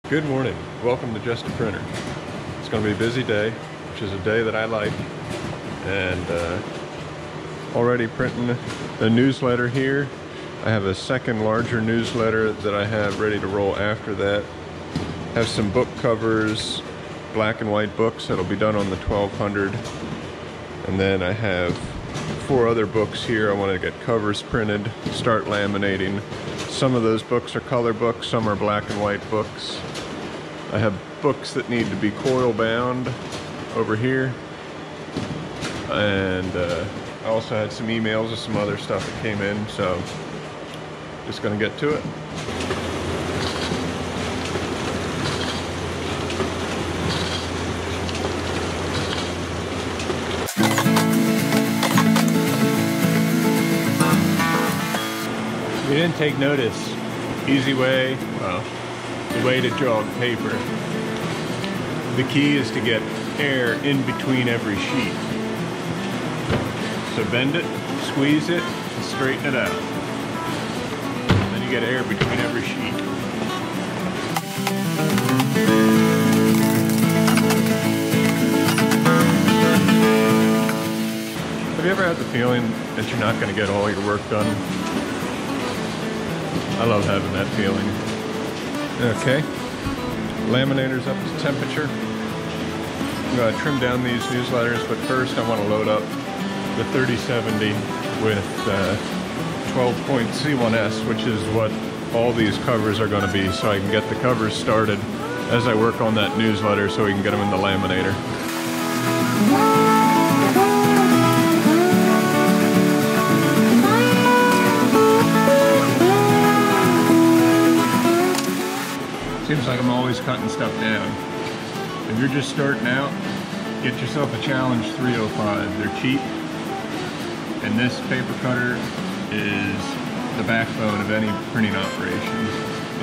Good morning. Welcome to Just a Printer. It's going to be a busy day, which is a day that I like. And already printing a newsletter here. I have a second larger newsletter that I have ready to roll after that. Have some book covers, black and white books that'll be done on the 1200. And then I have 4 other books here. I want to get covers printed, start laminating. Some of those books are color books, some are black and white books. I have books that need to be coil bound over here. And I also had some emails of some other stuff that came in, so just gonna get to it. If you didn't take notice, easy way, well, the way to draw on paper. The key is to get air in between every sheet. So bend it, squeeze it, and straighten it out. Then you get air between every sheet. Have you ever had the feeling that you're not going to get all your work done? I love having that feeling. Okay, laminator's up to temperature. I'm going to trim down these newsletters, but first I want to load up the 3070 with 12-point C1S, which is what all these covers are going to be, so I can get the covers started as I work on that newsletter so we can get them in the laminator. Seems like I'm always cutting stuff down. If you're just starting out, get yourself a Challenge 305. They're cheap, and this paper cutter is the backbone of any printing operation.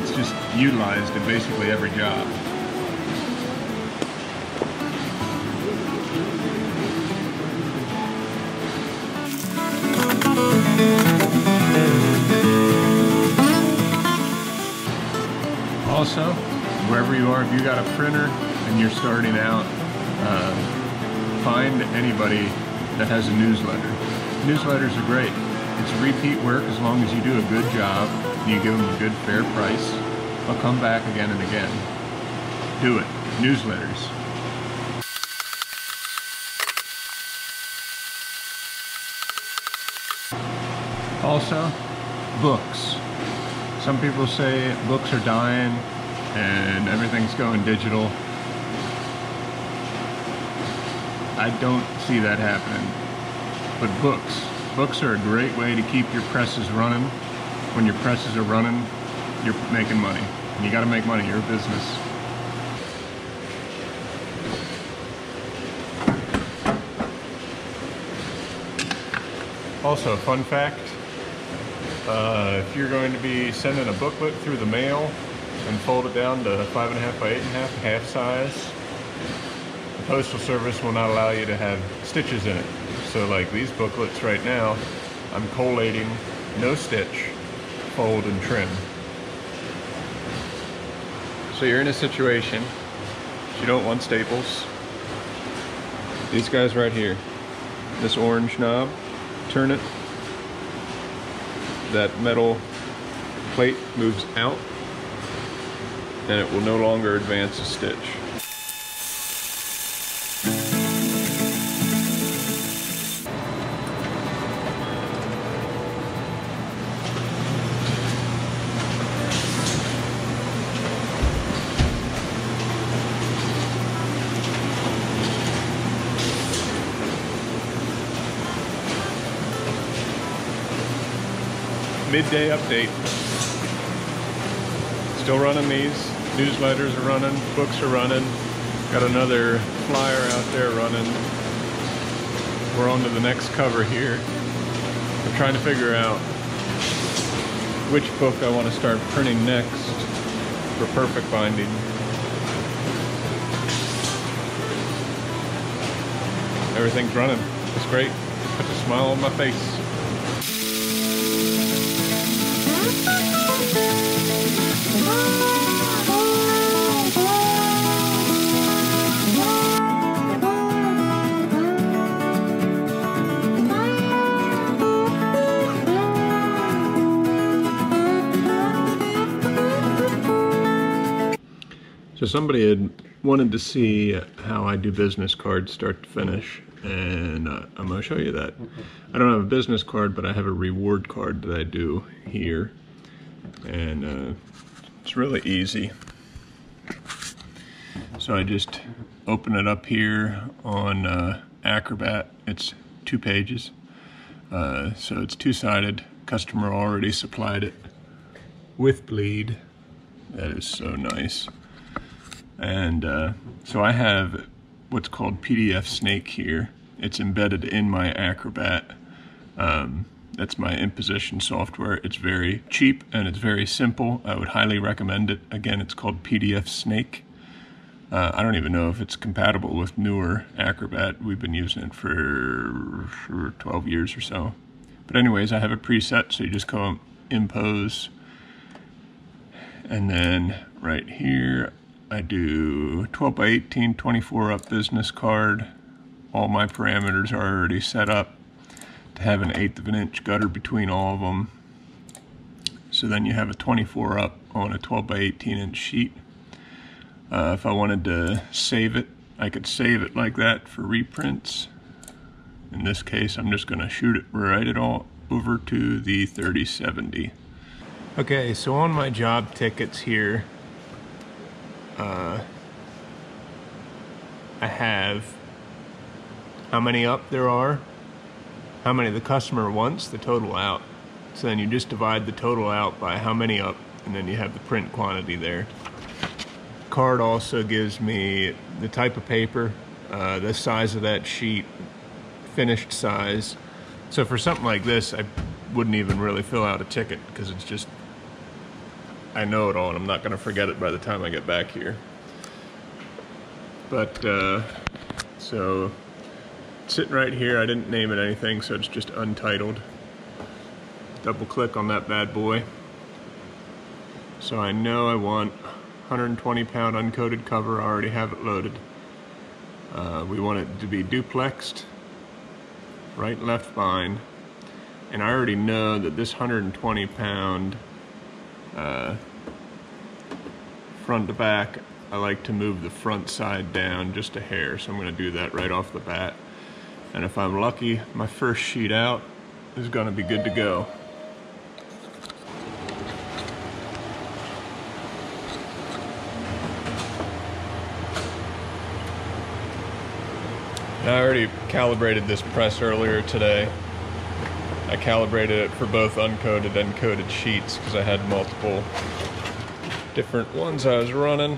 It's just utilized in basically every job. Also, wherever you are, if you got a printer and you're starting out, find anybody that has a newsletter. Newsletters are great. It's repeat work as long as you do a good job and you give them a good fair price. They'll come back again and again. Do it. Newsletters. Also, books. Some people say books are dying and everything's going digital. I don't see that happening. But books are a great way to keep your presses running. When your presses are running, you're making money. And you gotta make money, you're a business. Also, fun fact, if you're going to be sending a booklet through the mail and fold it down to 5.5 by 8.5, half size, the Postal Service will not allow you to have stitches in it. So like these booklets right now, I'm collating, no stitch, fold and trim. So you're in a situation, you don't want staples. These guys right here, this orange knob, turn it. That metal plate moves out and it will no longer advance a stitch. Midday update. Still running these. Newsletters are running. Books are running. Got another flyer out there running. We're on to the next cover here. I'm trying to figure out which book I want to start printing next for perfect binding. Everything's running. It's great. Puts a smile on my face. So somebody had wanted to see how I do business cards start to finish, and I'm going to show you that. I don't have a business card, but I have a reward card that I do here, and it's really easy. So I just open it up here on Acrobat. It's 2 pages, so it's two-sided. Customer already supplied it with bleed. That is so nice. And so I have what's called PDF Snake here. It's embedded in my Acrobat. That's my Imposition software. It's very cheap and it's very simple. I would highly recommend it. Again, it's called PDF Snake. I don't even know if it's compatible with newer Acrobat. We've been using it for 12 years or so. But anyways, I have a preset, so you just go Impose. And then right here, I do 12 by 18, 24 up business card. All my parameters are already set up to have an 1/8 of an inch gutter between all of them. So then you have a 24 up on a 12 by 18 inch sheet. If I wanted to save it, I could save it like that for reprints. In this case, I'm just gonna write it all over to the 3070. Okay, so on my job tickets here, I have how many up there are, how many the customer wants, the total out. So then you just divide the total out by how many up, and then you have the print quantity there. Card also gives me the type of paper, the size of that sheet, finished size. So for something like this, I wouldn't even really fill out a ticket because it's just, I know it all and I'm not going to forget it by the time I get back here. But so sitting right here, I didn't name it anything, so it's just untitled. Double click on that bad boy. So I know I want 120 pound uncoated cover. I already have it loaded. We want it to be duplexed, right and left bind, and I already know that this 120 pound front to back, I like to move the front side down just a hair, so I'm going to do that right off the bat. And if I'm lucky, my first sheet out is going to be good to go. I already calibrated this press earlier today. I calibrated it for both uncoated and coated sheets because I had multiple different ones I was running.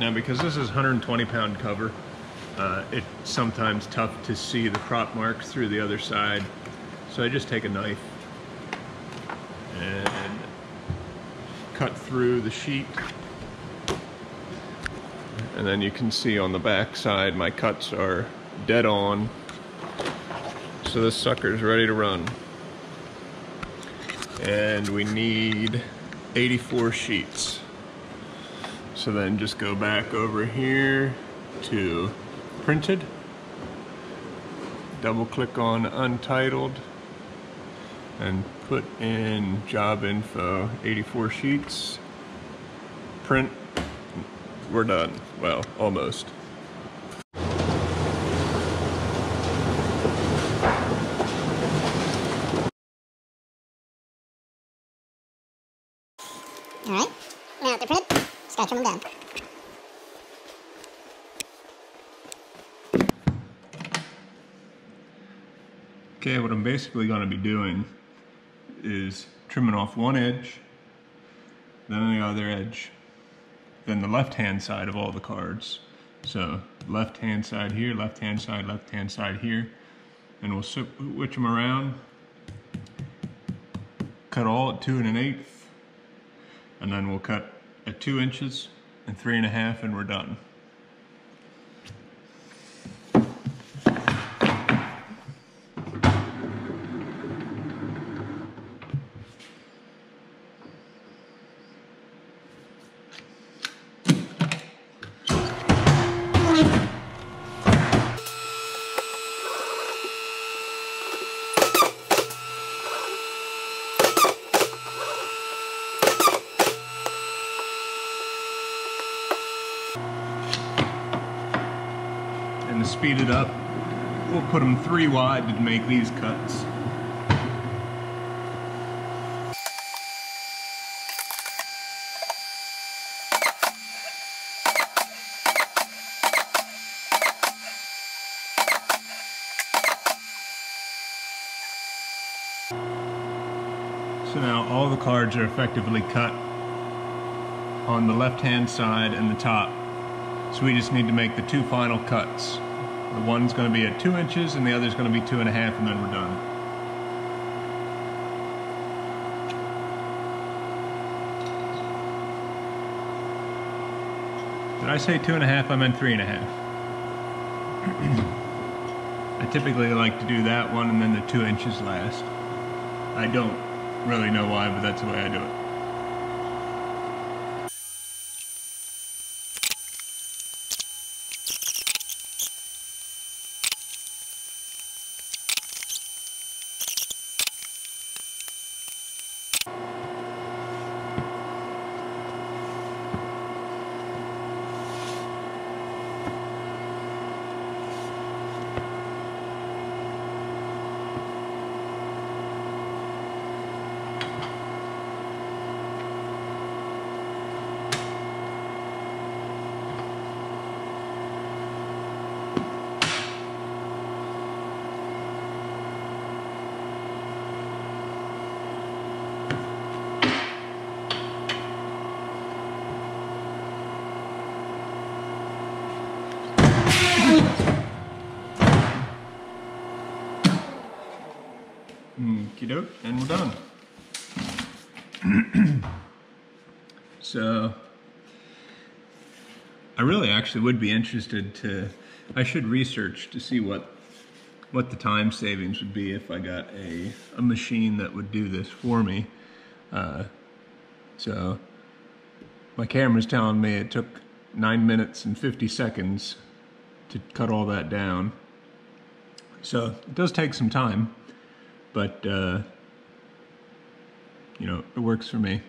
Now, because this is 120 pound cover, it's sometimes tough to see the crop marks through the other side. So I just take a knife and cut through the sheet, and then you can see on the back side my cuts are dead on, so this sucker's ready to run. And we need 84 sheets, so then just go back over here to printed, double click on untitled, and put in job info, 84 sheets, print, we're done. Well, almost. Alright, now at the print, just gotta trim them down. Okay, what I'm basically going to be doing is trimming off one edge, then the other edge, then the left-hand side of all the cards. So left-hand side here, left-hand side here, and we'll switch them around, cut all at 2 1/8, and then we'll cut at 2 inches and 3 1/2, and we're done. speed it up. We'll put them 3 wide to make these cuts. So now all the cards are effectively cut on the left-hand side and the top. So we just need to make the 2 final cuts. The one's going to be at 2 inches and the other's going to be 2.5, and then we're done. Did I say 2.5? I meant 3.5. I typically like to do that one and then the 2 inches last. I don't really know why, but that's the way I do it. Okey-doke, and we're done. So, I really actually would be interested to, I should research to see what the time savings would be if I got a machine that would do this for me. So, my camera's telling me it took 9 minutes and 50 seconds to cut all that down. So, it does take some time. But, you know, it works for me.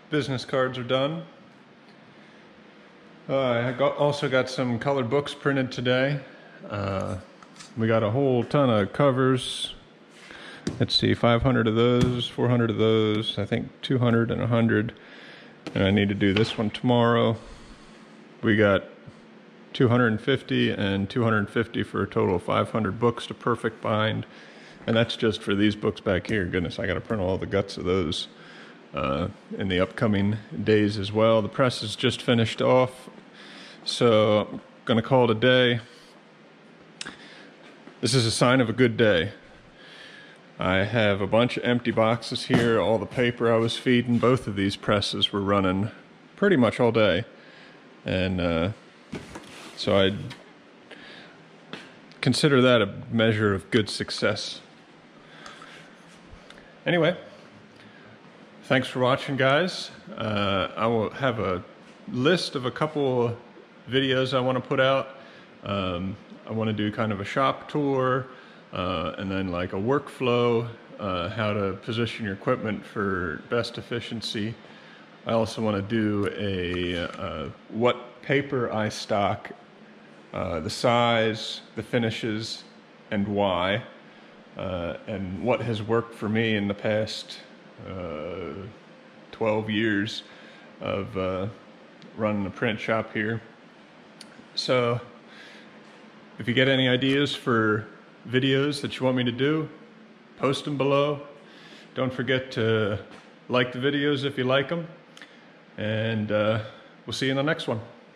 Business cards are done. I also got some colored books printed today. We got a whole ton of covers. Let's see, 500 of those, 400 of those, I think 200 and 100. And I need to do this one tomorrow. We got 250 and 250 for a total of 500 books to perfect bind. And that's just for these books back here. Goodness, I got to print all the guts of those in the upcoming days as well. The press is just finished off, so I'm going to call it a day. This is a sign of a good day. I have a bunch of empty boxes here, all the paper I was feeding. Both of these presses were running pretty much all day. And so I'd consider that a measure of good success. Anyway, thanks for watching, guys. I will have a list of a couple videos I want to put out. I want to do kind of a shop tour, and then like a workflow, how to position your equipment for best efficiency. I also want to do a what paper I stock, the size, the finishes, and why, and what has worked for me in the past 12 years of running a print shop here. So if you get any ideas for videos that you want me to do, post them below. Don't forget to like the videos if you like them, and we'll see you in the next one.